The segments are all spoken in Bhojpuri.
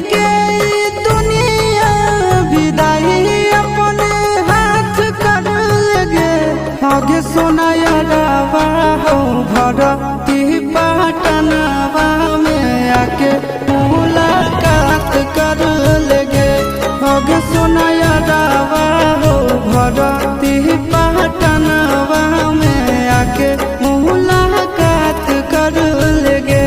के दुनिया विदाई अपने हाथ कर लगे। आगे सोनाया रावा हो भरती पटनावा में आके मुलाकात कर लगे। आगे सोनाया रावा हो भरती पटनावा में आके मुलाकात कर लगे।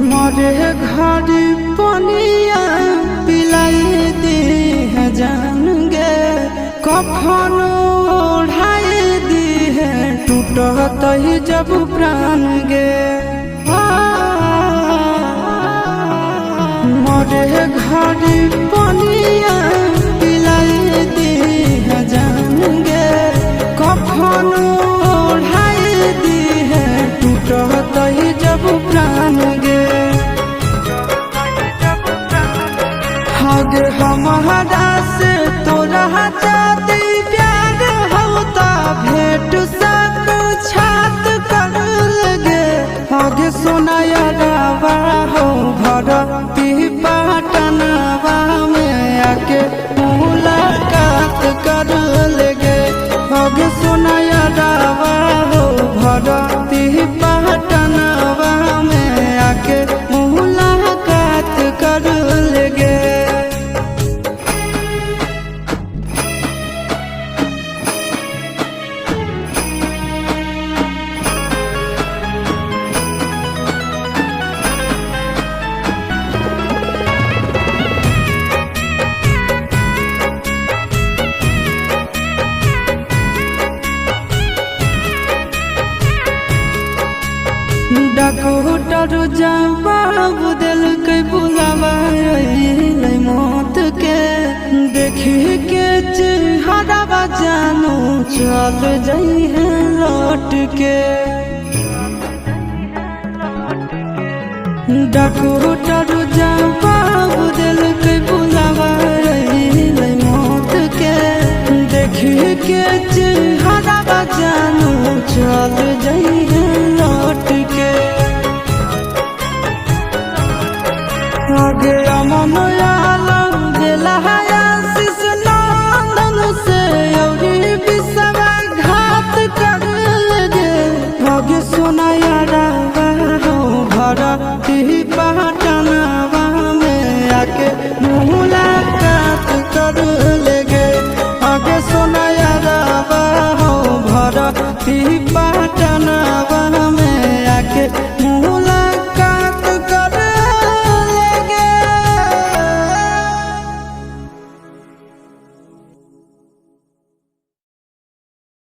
मोरे घर पनिया पिलाई दी है जान गे। कफन ओढ़ाई दी है टूटत ही जब प्राण गे। मोरे घर पनिया पिलाई दी है जान गे। कफन ओढ़ाई दी है टूटत ही जब प्राण गे। आगे हमारा से तोरा जाती प्यार होता भेंट साक्षात कर लगे। आगे सोनाया रावा हो भरती पटनावा में आके मुलाकात कर लगे। आगे सोनाया रावा हो भरती पटनावा में आके मुलाकात कर लगे। डॉक्टर जवाब दिल के बुलावा मौत के। देखी के चेहरा जानू चल जाई है लौट के। डॉक्टर जवाब